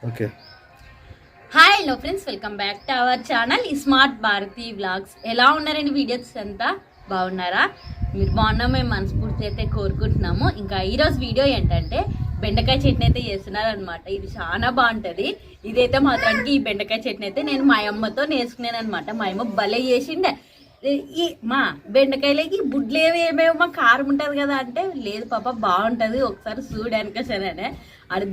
Okay. Hi hello friends, welcome back to our channel smart Bharathi vlogs. ఎలా ఉన్నారండి videos అంతా? బాగున్నారా? మీరు బాగున్నా మేము మనస్ఫూర్తి అయితే కోరుకుంటున్నాము. ఇంకా ఈరోజు వీడియో ఏంటంటే బెండకాయ చట్నీ అయితే చేస్తున్నారు అనమాట. ఇది చాలా బాగుంటుంది. ఇదైతే మాత్రానికి ఈ బెండకాయ చట్నీ అయితే నేను మా అమ్మతో నేర్చుకున్నాను అనమాట. మా అమ్మ భలే చేసిండే. మా బెండకాయలకి బుడ్లేవి ఏమేమో కారం ఉంటుంది కదా అంటే, లేదు పాప బాగుంటుంది ఒకసారి చూడడానికి సరేనే అది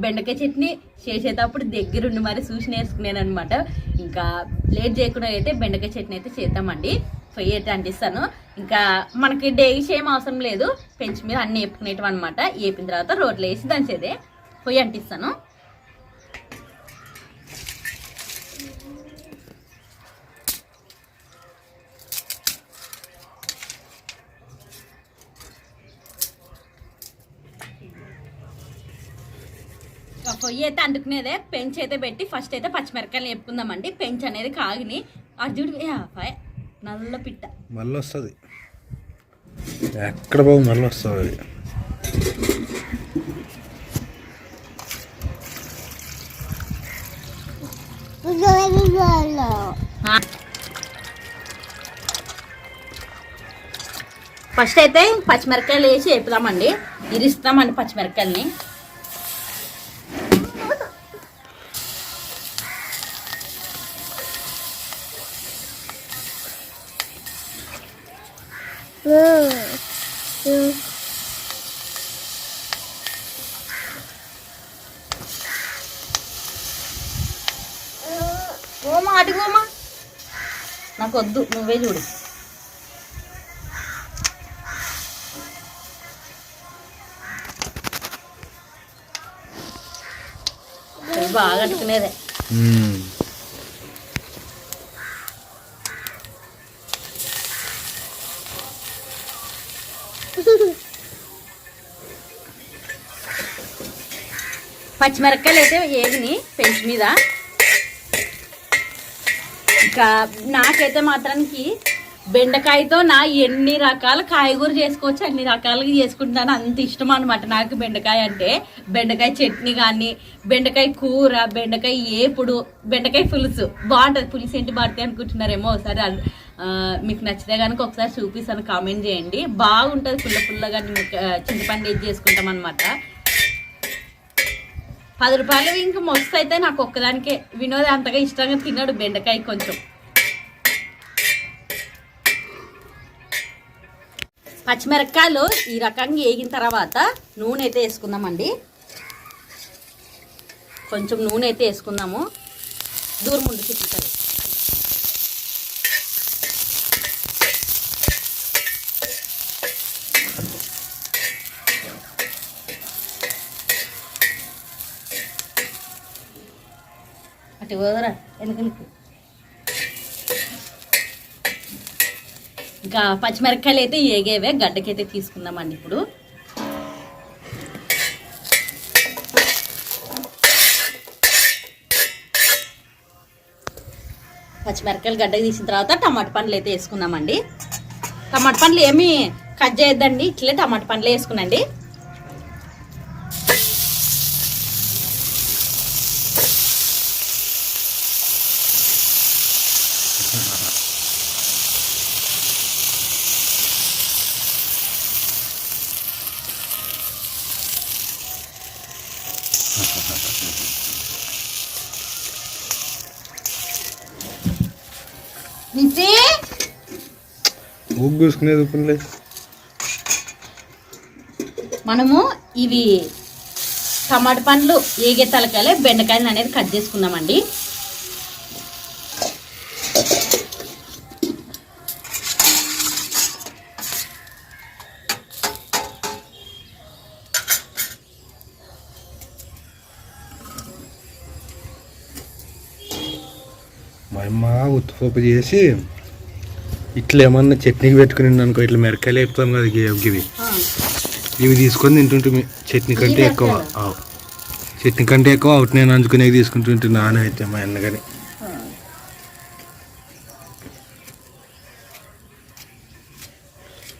బెండకాయ చట్నీ చేసేటప్పుడు దగ్గరుండి మరి చూసి నేర్చుకున్నాను అనమాట. ఇంకా లేట్ చేయకుండా అయితే బెండకాయ చట్నీ అయితే చేద్దామండి. పొయ్యి అయితే అంటిస్తాను. ఇంకా మనకి డైలీ ఏం అవసరం లేదు, పెంచి మీద అన్ని వేపుకునేటివి అనమాట. వేపిన తర్వాత రోట్లో వేసి దంచేదే. పొయ్యి అంటిస్తాను. పొయ్యి అయితే అంటుకునేదే. పెంచి అయితే పెట్టి ఫస్ట్ అయితే పచ్చిమిరకాయలు వేపుకుందామండి. పెంచి అనేది కాగిని అర్జుడు నల్ల పిట్ట మళ్ళీ వస్తుంది. ఎక్కడ బాగు మళ్ళీ వస్తుంది. ఫస్ట్ అయితే పచ్చిమిరకాయలు వేసి వేపుదామండి. ఇరిస్తామండి పచ్చిమిరకాయలని. ఓమా అడుగోమా, నాకు వద్దు, నువ్వే చూడు. బాగా అట్టుకునేదే. పచ్చిమిరపకాయలు అయితే ఏగిని పెంచి మీద. ఇంకా నాకైతే మాత్రానికి బెండకాయతో ఎన్ని రకాల కాయగూర చేసుకోవచ్చు అన్ని రకాలుగా చేసుకుంటున్నాను. అంత ఇష్టం అనమాట నాకు బెండకాయ అంటే. బెండకాయ చట్నీ కానీ, బెండకాయ కూర, బెండకాయ ఏపుడు, బెండకాయ పులుసు బాగుంటుంది. పులుసు ఏంటి పడితే అనుకుంటున్నారేమో. ఒకసారి మీకు నచ్చితే కనుక ఒకసారి చూపిస్తాను, కామెంట్ చేయండి. బాగుంటుంది. పుల్లగా చింతపండు వేసి చేసుకుంటాం అనమాట. 10 రూపాయలు ఇంకా మస్తు అయితే. నాకు ఒక్కదానికే. వినోద్ అంతగా ఇష్టంగా తిన్నాడు బెండకాయ. కొంచెం పచ్చిమిరపకాయలు ఈ రకంగా వేగిన తర్వాత నూనె అయితే వేసుకుందామండి. కొంచెం నూనె అయితే వేసుకుందాము. దూరం ముందు తిప్పుతుంది. అటు పోదరా ఎందుకు. ఇంకా పచ్చిమిరపకాయలు అయితే ఏగేవే. గడ్డకైతే తీసుకుందామండి ఇప్పుడు. పచ్చిమిరపకాయలు గడ్డకి తీసిన తర్వాత టమాటా పండ్లు అయితే వేసుకుందామండి. టమాటా పండ్లు ఏమి కట్ చేయొద్దండి, ఇట్లే టమాటా పండ్లు వేసుకునండి. మనము ఇవి టమాటా పండ్లు ఏగే తలకాయలే బెండకాయలు అనేది కట్ చేసుకుందామండి. మా అమ్మ ఉత్తుపప్పు చేసి ఇట్లా ఏమన్నా చట్నీకి పెట్టుకుని అనుకో, ఇట్లా మిరకాయలు వేపుతాం కదా ఇవి, ఇవి తీసుకొని తింటుంటే చట్నీ కంటే ఎక్కువ. చట్నీ కంటే ఎక్కువ అవుట్ నేను అంచుకునే తీసుకుంటుంటే నాన్న అయితే మా అన్న కానీ.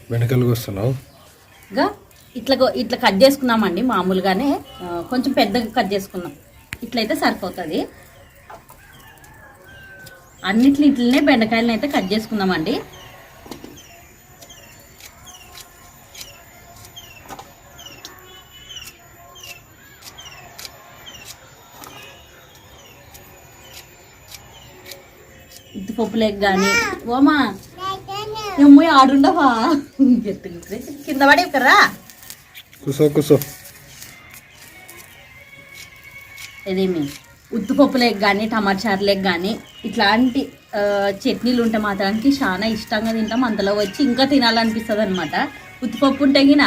బెండకాయలకు వస్తున్నావు ఇట్లా కట్ చేసుకున్నామండి. మామూలుగానే కొంచెం పెద్దగా కట్ చేసుకున్నాం. ఇట్లయితే సరిపోతుంది. ఇట్లనే బెండకాయలను అయితే కట్ చేసుకుందామండి. ఉద్దిపప్పులేక కానీ ఓమా ఏమో ఆడుండవా కింద పడి కర్రా కూసో ఇదేమి ఉద్దిపప్పులేక కానీ టమాటా చారులేక కానీ ఇట్లాంటి చట్నీలు ఉంటే మాత్రానికి చాలా ఇష్టంగా తింటాం. అంతలో వచ్చి ఇంకా తినాలనిపిస్తుంది అనమాట. ఉత్తిపప్పు ఉంటే గిన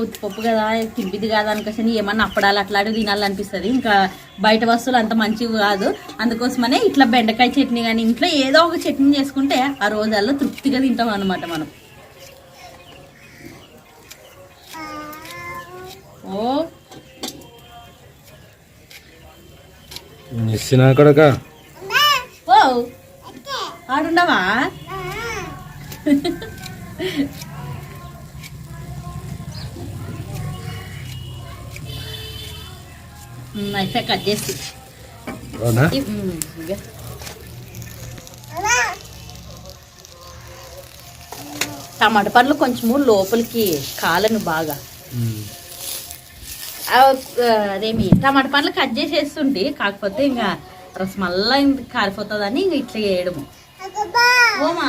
ఉత్తిపప్పు కదా తింపిది కాదు అనుకోసని ఏమన్నా అప్పడాలు అట్లాంటివి తినాలనిపిస్తుంది. ఇంకా బయట వస్తువులు అంత మంచివి కాదు. అందుకోసమనే ఇట్లా బెండకాయ చట్నీ కానీ ఇంట్లో ఏదో ఒక చట్నీ చేసుకుంటే ఆ రోజుల్లో తృప్తిగా తింటాం అనమాట మనం. ఓ కొడక ఓ ఆడుండవా అయితే కట్ చేసి టమాటా పండ్లు కొంచెము లోపలికి కాలను బాగా అదేమి టమాటా పండ్లు కట్ చేసేస్తుంటే కాకపోతే ఇంకా రసం మళ్ళా కారిపోతుందని ఇంకా ఇట్లా చేయడము. ఓమా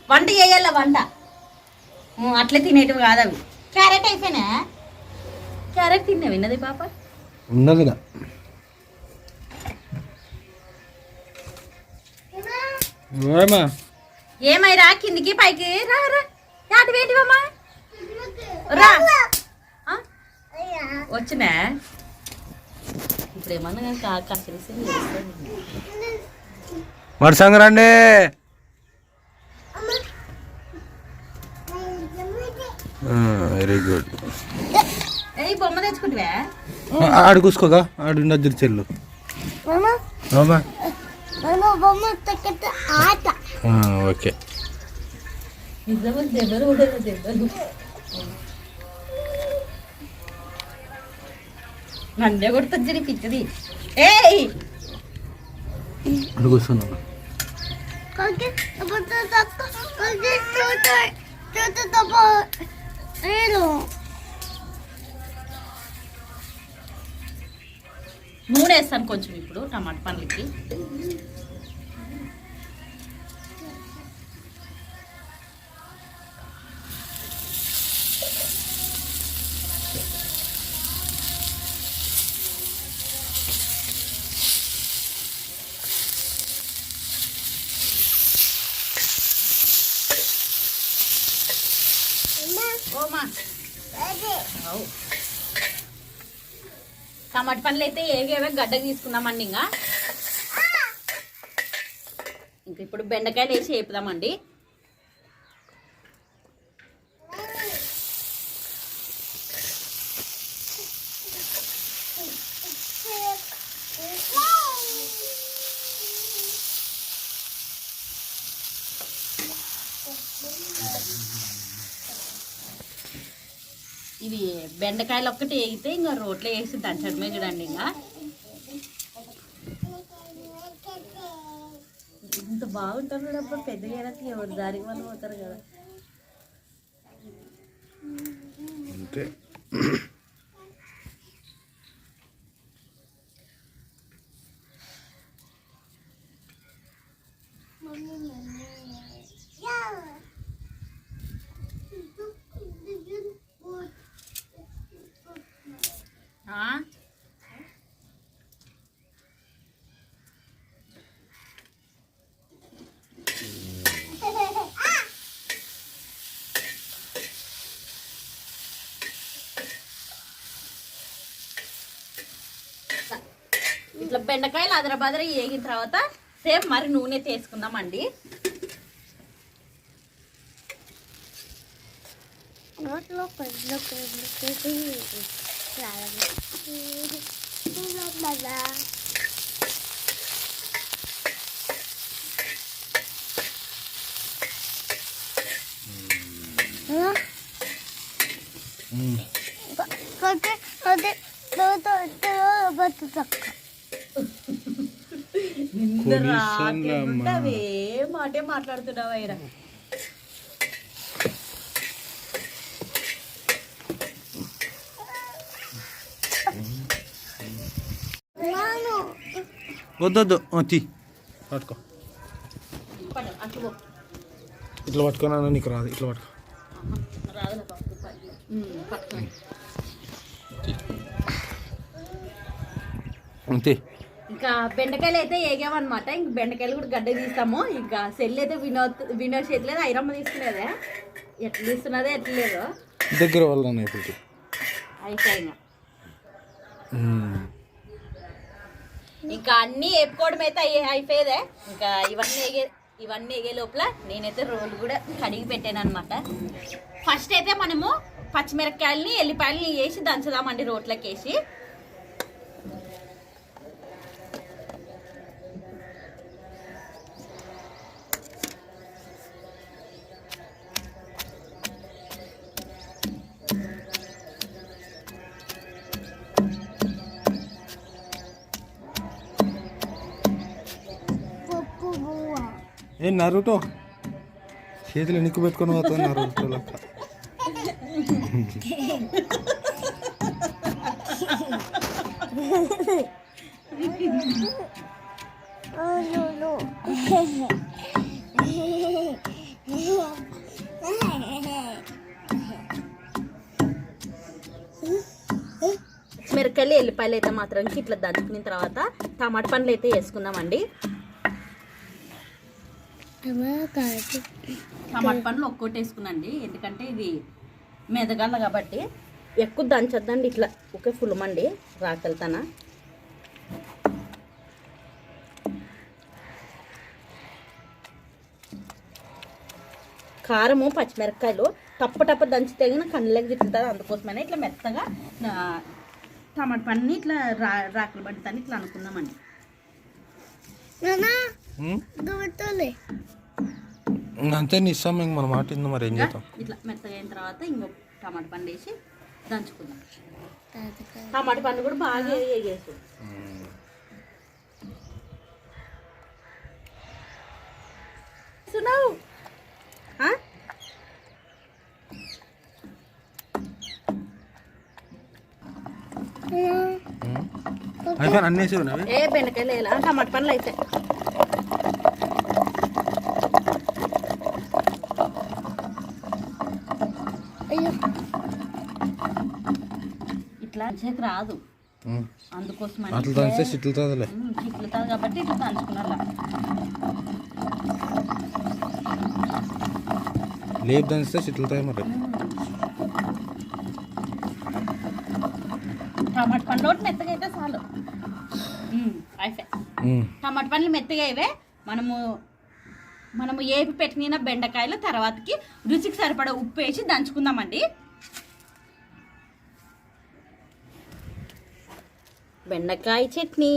వంట చేయాల వంట అట్లా తినేటివి కాదు అవి. క్యారెట్ అయిపోయినా క్యారెట్ తిన్నా విన్నది పాప ఉన్నది ఏమైరా కిందికి పైకి రా రా యాటి వేటివమ్మా రా వచ్చినా ఇప్పుడు ఏమన్నా కసిరిసి మరి సంగరండి వెరీ గుడ్. ఏ బొమ్మ తెచ్చుకుంటువా ఆడు కూసుకోగా ఆడు నద్దురు చెల్లు ఓకే నందే కొడుతుంది పిచ్చది. ఏయ్ కూర్చున్నా నూనె వేస్తాను కొంచెం ఇప్పుడు టమాటా పండ్లకి. టమాటా పండ్లు అయితే ఏవేవో గడ్డకు తీసుకుందామండి. ఇంకా ఇప్పుడు బెండకాయలు వేసి వేపుదామండి. ఇవి బెండకాయలు ఒక్కటి వేగితే ఇంకా రోట్లో వేసి దంచడమే చూడండి. ఇంకా ఇంత బాగుంటారు చూడప్పుడు పెద్దగా ఎవరు దారికి వాళ్ళు పోతారు కదా. అంతే ఇట్లా బెండకాయలు అదరబదర వేగిన తర్వాత సేమ్ మరి నూనె తీసుకుందామండి. అవే మాటే మాట్లాడుతున్నావా ఇరా? వద్దొద్దు తీ పట్టుకో. ఇట్లా పట్టుకున్నా నీకు రాదు, ఇట్లా పట్టుకో. అంతే. ఇంకా బెండకాయలు అయితే వేగామన్నమాట. ఇంక బెండకాయలు కూడా గడ్డ తీస్తాము. ఇంకా సెల్ అయితే వినోద్ చేతిలేదు, ఐరమ్మ తీసుకునేదే. ఎట్లా తీస్తున్నదే ఎట్లేదో దగ్గర వాళ్ళని ఇప్పుడు అయిపోయినా ఇంకా అన్నీ వేపుకోవడం అయితే అయిపోయేదే. ఇంకా ఇవన్నీ ఎగే లోపల నేనైతే రోలు కూడా కడిగి పెట్టాను అనమాట. ఫస్ట్ అయితే మనము పచ్చిమిరపకాయలని ఎల్లిపాయలని వేసి దంచుదామండి రోట్లోకి వేసి. ఏ నరుటో చేతులు నిక్కు పెట్టుకొని పోతావు నరుటో లెక్క. మిరపకాయలు ఎల్లిపాయలు అయితే మాత్రం ఇట్లా దంచుకున్న తర్వాత టమాటా పండ్లు అయితే వేసుకుందామండి. టమాటా పండ్లు ఒక్కోటి వేసుకున్నాండి, ఎందుకంటే ఇది మెదగాల కాబట్టి. ఎక్కువ దంచొద్దండి, ఇట్లా ఒకే ఫుల్మండి రాకెళ్తానా. కారము పచ్చిమిరపకాయలు టప్ప దంచితే కానీ కళ్ళకి తిట్టుతుంది. అందుకోసమైనా ఇట్లా మెత్తగా టమాటా పండుని ఇట్లా రాకలు పడుతుంది ఇట్లా అనుకుందామండి. అంతే నీ ఇస్తాం ఇంక మన మాట ఇందో మరి ఏం చేద్దాం. ఇట్లా మెత్తగా అయిన తర్వాత ఇంకో టమాటా పండు వేసి దంచుకుందాం. టమాటా పండు కూడా బాగా వేగేసి అన్నీ ఏ బెండకాయలు వేయాలా టమాటా పండ్లు అయితే. ఇట్లా చేతి రాదు, అందుకోసం చిట్లుతుంది కాబట్టి ఇట్లా దంచుకున్నా. లేపు దంచితే చిట్లుతాయి మరి. టమాటా పండ్లు ఒకటి మెత్తగా అయితే చాలు. టమాటా పండ్లు మెత్తగా ఇవే మనము ఏపి పెట్టిన బెండకాయలు తర్వాతకి రుచికి సరిపడా ఉప్పు వేసి దంచుకుందామండి. బెండకాయ చట్నీ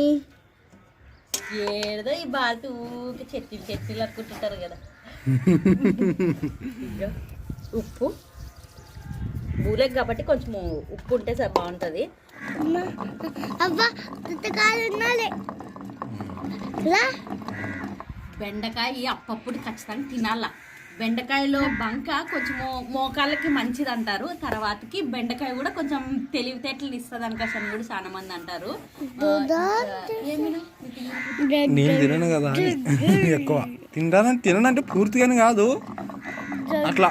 ఏదో ఈ బాల్తి ఊకి చట్నీలు అనుకుంటుంటారు కదా. ఉప్పు బూలెక్ కాబట్టి కొంచెం ఉప్పు ఉంటే బాగుంటుంది. బెండకాయ అప్పప్పుడు ఖచ్చితంగా తినాల. బెండకాయలో బంక కొంచెము మోకాళ్ళకి మంచిది అంటారు. తర్వాతకి బెండకాయ కూడా కొంచెం తెలివితేటలు ఇస్తుంది అనుకోసం కూడా చాలా మంది అంటారు. నేను తినను కదా ఎక్కువ తినంటే పూర్తిగానే కాదు అట్లా.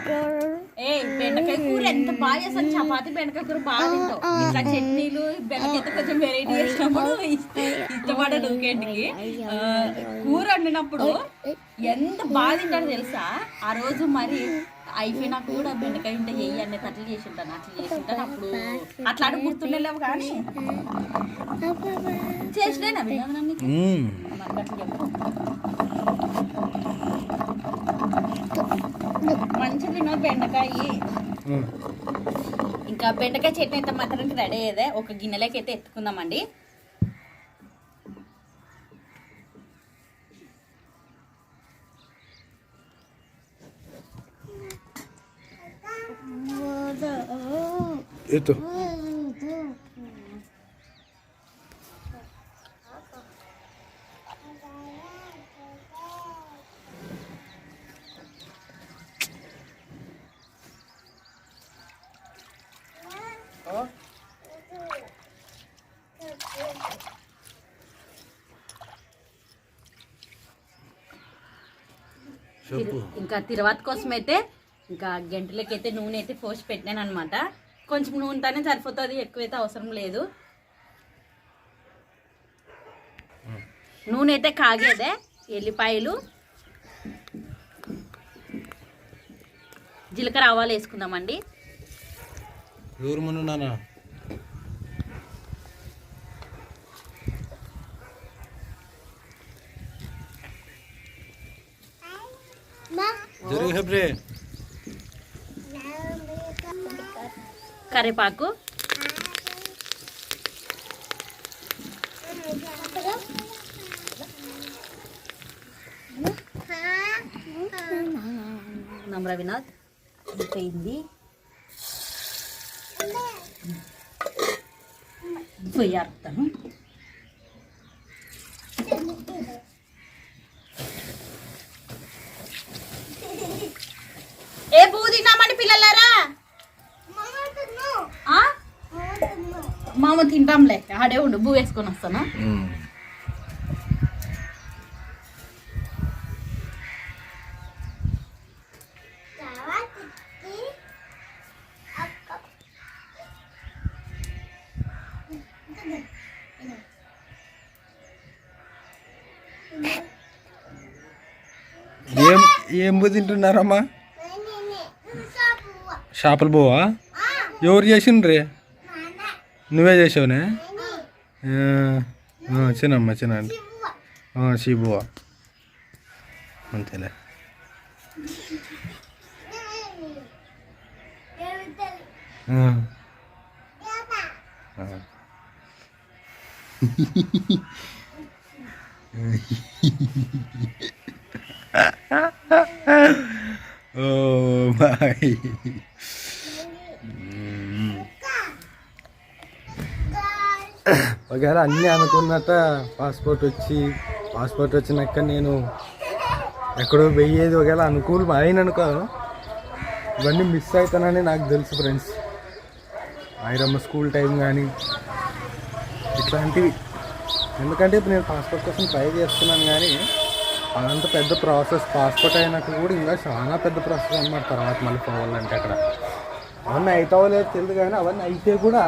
బెండకాయ కూర ఎంత బాగా చేస్తాను, చపాతి బెండకాయ కూర బాగా తింటావు. ఇట్లా చట్నీలు బెండకాయ కొంచెం వెరైటీ చేసినప్పుడు ఇష్టపడదు. ఊకేంటికి కూర వండినప్పుడు ఎంత బాగా తింటాడో తెలుసా. ఆ రోజు మరి అయిపోయినాక కూడా బెండకాయ ఉంటే చెయ్యి అనే అట్లా చేసింటాను అప్పుడు అట్లా అడుగు గుర్తుండలేవు కానీ చేసినా వినోదాన్ని మనకు అట్లా చెప్పు. మంచిది వినోద్ బెండకాయ. ఇంకా బెండకాయ చట్నీ అయితే మాత్రం రెడీ అయ్యేదే. ఒక గిన్నెలోకి అయితే ఎత్తుకుందామండి. ఇంకా తిరువాత కోసం అయితే ఇంకా గంటలకైతే నూనె అయితే పోసి పెట్టాను అనమాట. కొంచెం నూనెతోనే సరిపోతుంది, ఎక్కువైతే అవసరం లేదు. నూనె అయితే కాగేదే. ఎల్లిపాయలు, జీలకర్ర, ఆవాలు వేసుకుందామండి. కరివేపాకు, నమ్రవినాథ్ అయిపోయింది. పొయ్యారుతాను. ఏ బూ తిన్నామండి పిల్లలారా? మామ తింటాంలే, ఆడే ఉండు, బూ వేసుకొని వస్తాను. ఏం బూ తింటున్నారమ్మా? చేపల బువ్వా? ఎవరు చేసిండ్రే? నువ్వే చేసావునే? చిన్నమ్మా చిన్నండి. షీబువా అంతేలే. ఓ బాయ్. ఒకవేళ అన్నీ అనుకున్నట్ట పాస్పోర్ట్ వచ్చినాక నేను ఎక్కడో వెయ్యేది ఒకవేళ అనుకూలం అయిననుకో, ఇవన్నీ మిస్ అవుతానని నాకు తెలుసు ఫ్రెండ్స్. ఐరమ్మ స్కూల్ టైం కానీ ఇట్లాంటివి. ఎందుకంటే ఇప్పుడు నేను పాస్పోర్ట్ కోసం ట్రై చేస్తున్నాను, కానీ అదంత పెద్ద ప్రాసెస్. పాస్పోర్ట్ అయినాక కూడా ఇంకా చాలా పెద్ద ప్రాసెస్ అన్నమాట. తర్వాత మళ్ళీ పోవాలంటే అక్కడ అవన్నీ అవుతావో లేదో తెలియదు, కానీ అవన్నీ అయితే కూడా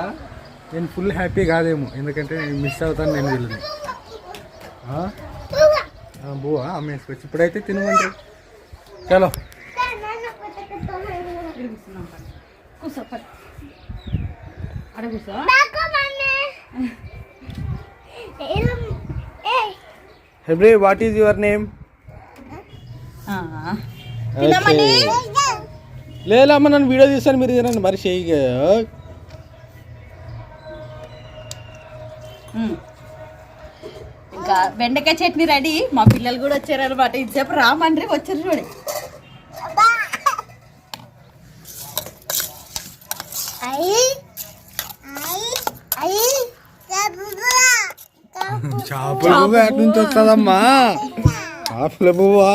నేను ఫుల్ హ్యాపీ కాదేమో, ఎందుకంటే నేను మిస్ అవుతాను. నేను వెళ్ళను బువ్వా అమ్మేసుకొచ్చి ఇప్పుడైతే తినమంటే చలో. Hebrew, what is your name? లేదమ్మా, నన్ను వీడియో తీస్తాను, మీరు తినండి మరి. చెయ్యి ఇంకా బెండకాయ చట్నీ రెడీ. మా పిల్లలు కూడా వచ్చారు అనమాట. ఇంతసేపు రామండ్రి వచ్చారు చూడండి. చేపల పువ్వు ఎటు నుంచి వస్తుందమ్మా? చేపల పువ్వా?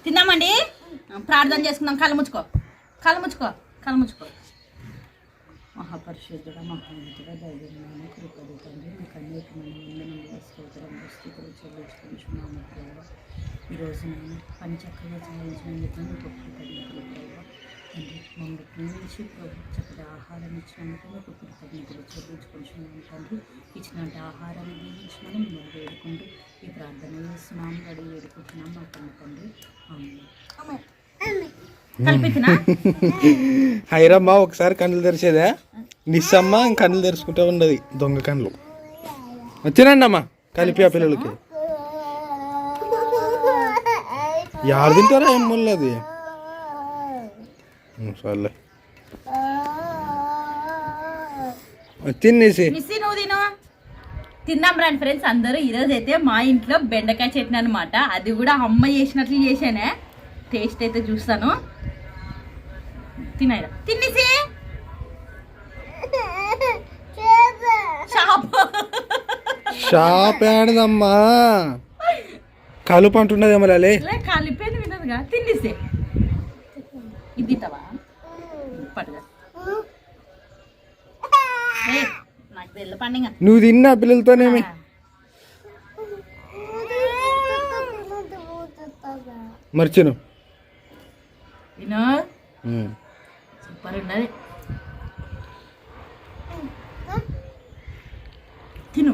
తిన్నామండి. ప్రార్థన చేసుకుందాం. కళ్ళు ముచ్చుకో, కళ్ళు ముచ్చుకో, కళ్ళు ముచ్చుకో. మహాపరిశుద్ధుడ, మహానుతుడ, దైవమైన కృపడు తండ్రి, మీకు అనేకమైన స్తోత్రం స్థితులు చెల్లించుకుంటున్నాము ప్రభావ. ఈరోజు నేను పని చక్కగా చేయించినందుకు గొప్ప కృతజ్ఞతలు ప్రభావ. తండ్రి, మమ్మల్ని ప్రేమించి ప్రభు చక్కటి ఆహారం ఇచ్చినందుకు మీకు కృతజ్ఞతలు చెల్లించుకుంటున్నాము తండ్రి. ఇచ్చినట్టు ఆహారాన్ని దీవించమని మిమ్మల్ని వేడుకుంటూ ఈ ప్రార్థన చేస్తున్నాము, అడిగి వేడుకుంటున్నాము మా కన్న తండ్రి. హైరమ్మ ఒకసారి కళ్ళు తెరిచేదా? నిస్సమ్మ కళ్ళు తెరుచుకుంటూ ఉండదు, దొంగ కళ్ళు. వచ్చినండి అమ్మా కలిపి ఆ పిల్లలకి. యారు తింటారా ఏం ముళ్ళది? సర్లే తినేసి తిన్నాం రండి ఫ్రెండ్స్ అందరూ. ఈరోజు అయితే మా ఇంట్లో బెండకాయ చట్నీ అనమాట. అది కూడా అమ్మ చేసినట్లు చేసానే. టేస్ట్ అయితే చూస్తాను. తినాయిరా తినేసి. షాప్ ఏడదమ్మా, కలుపు అంటున్నదేమో లాలే. కలిపేది వినదుగా తిండిసే ఇది తింటావా పట్టుగా నాకు తెల్ల పండుగ నువ్వు తిన్నా పిల్లలతోనేమి మర్చిను వినో సూపర్ ఉన్నది తిను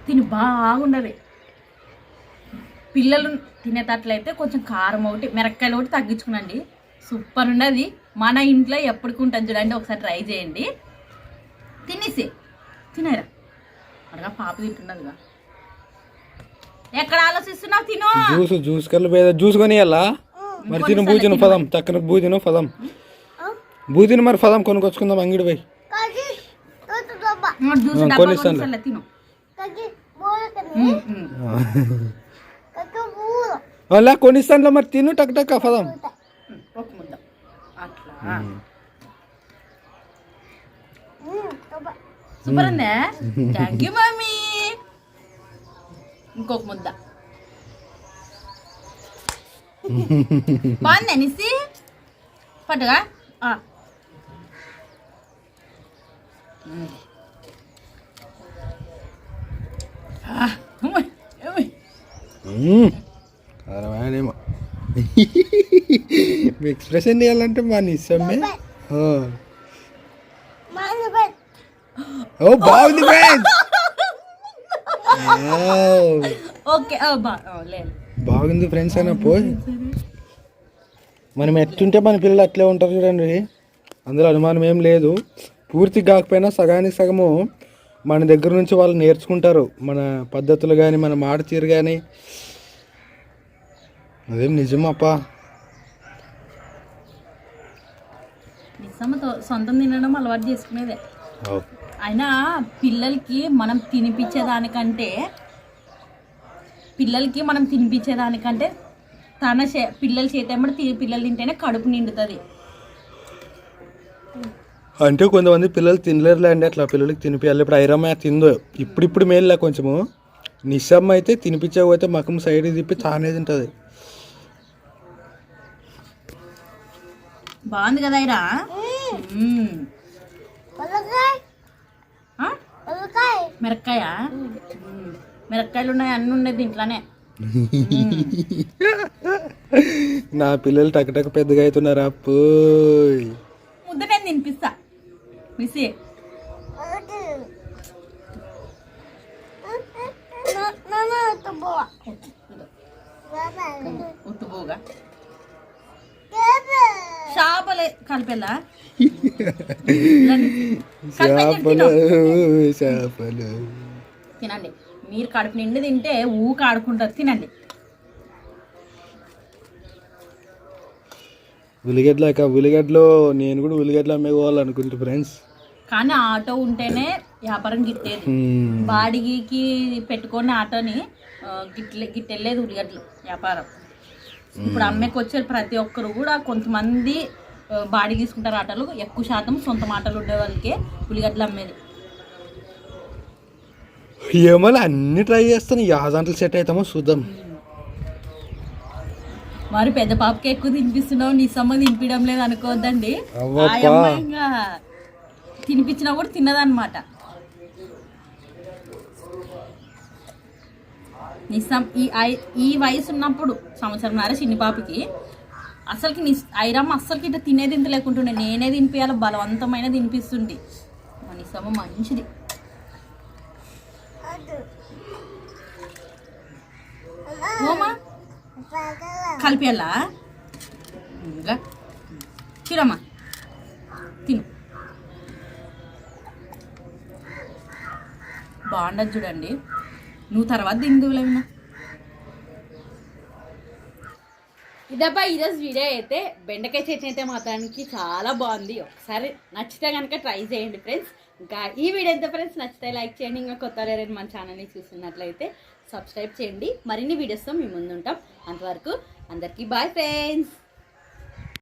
తిను బాగున్నది. పిల్లలు తినేటట్లయితే కొంచెం కారం ఒకటి మిరపకాయలు ఒకటి తగ్గించుకునండి. సూపర్ ఉన్నది. మన ఇంట్లో ఎప్పటికి ఉంటుంది చూడండి, ఒకసారి ట్రై చేయండి. తినేసి తినేరా అడగా పాప తింటున్నదిగా. ఎక్కడ ఆలోచిస్తున్నావు? తిను జ్యూస్ కల్లా జ్యూస్ కొనియాలా మరి తిను బూజిను పదం చక్కన బూజిను పదం బూజిను మరి పదం కొనుక్కొచ్చుకుందాం అంగిడి పోయి తిను అలా కొనిస్తానులో మరి తిను టక్ టక్ పదం అట్లా సూపర్ ఉందా? Thank you mummy. ఇంకొక ముద్ద బాగుంది అనేసి పట్టుగా కారమేమో ఎక్స్ప్రెషన్ చేయాలంటే మా నిజమే. ఓ బాగుంది ఓకే బాగుంది ఫ్రెండ్స్ అయినా పోయి మనం ఎట్టుంటే మన పిల్లలు అట్లే ఉంటారు చూడండి. అందులో అనుమానం ఏం లేదు. పూర్తి కాకపోయినా సగానికి సగము మన దగ్గర నుంచి వాళ్ళు నేర్చుకుంటారు. మన పద్ధతులు కానీ మన మాట తీరు కానీ. అదేం నిజమప్పా. సొంతం తినడం అలవాటు చేసుకునేదే. అయినా పిల్లలకి మనం తినిపించేదానికంటే తన పిల్లల చేతేమో పిల్లలు తింటేనే కడుపు నిండుతుంది. అంటే కొంతమంది పిల్లలు తినలేరులే అండి, అట్లా పిల్లలకి తినిపించాలి. ఇప్పుడు ఐరమ్మ తిందో ఇప్పుడు మేలులే కొంచెము. నిస్సమ్మ అయితే తినిపించకపోతే మకం సైడ్ తిప్పి తానే తింటుంది. బాగుంది కదా ఐరా. మిరపకాయ మిరపకాయలు ఉన్నాయి, అన్నీ ఉన్నాయి దీంట్లోనే. నా పిల్లలు టక్ పెద్దగా అవుతున్నారా? ముద్ద నేను తినిపిస్తా మిస్సి. ఉట్టుబోగా చేపలే కలిపేలా తినండి. మీరు కడుపు నిండి తింటే ఊక ఆడుకుంటారు. తినండి. ఉల్లిగడ్డలో నేను కూడా ఉల్లిగడ్డలు అమ్మేకోవాలనుకుంటా ఫ్రెండ్స్. కానీ ఆటో ఉంటేనే వ్యాపారం గిట్టేది. బాడిగికి పెట్టుకునే ఆటోని గిట్టెళ్ళేది ఉల్లిగడ్డలు వ్యాపారం. ఇప్పుడు అమ్మేకి వచ్చే ప్రతి ఒక్కరు కూడా కొంతమంది బాడీ తీసుకుంటారు ఆటలు. ఎక్కువ శాతం సొంత ఆటలు ఉండే వాళ్ళకే ఉల్లిగడ్డలు అమ్మేది. ఏమో అన్ని ట్రై చేస్తాను, యాదంటలు సెట్ అవుతామో చూద్దాం. మరి పెద్ద పాపకి ఎక్కువ తినిపిస్తున్నావు, నీ సమ్మ తినిపించడం లేదు అనుకోవద్దండి. ఇంకా తినిపించినా కూడా తిన్నదన్నమాట. నిస్సం ఈ వయసు ఉన్నప్పుడు సంవత్సరంన్నర చిన్ని పాపకి అసలుకి ఐరమ్మ అస్సలకి ఇట్లా తినేది ఇంత లేకుంటుండే. నేనే తినిపించాలి, బలవంతమైన తినిపిస్తుంది. నిస్సమ్మ మంచిది. ఓమా కలిపేయాలా? ఇంకా తినమ్మా, తిను. బాగుండదు చూడండి. నువ్వు తర్వాత తిందువులేమన్నా. ఇదబ్బా ఈరోజు వీడియో అయితే. బెండకాయ చట్నీ అయితే మాత్రానికి చాలా బాగుంది. ఒకసారి నచ్చితే కనుక ట్రై చేయండి ఫ్రెండ్స్. ఇంకా ఈ వీడియో అయితే ఫ్రెండ్స్ నచ్చితే లైక్ చేయండి. ఇంకా కొత్త ఎవరైనా మన ఛానల్ని చూస్తున్నట్లయితే సబ్స్క్రైబ్ చేయండి. మరిన్ని వీడియోస్తో మీ ముందు ఉంటాం. అంతవరకు అందరికీ బాయ్ ఫ్రెండ్స్.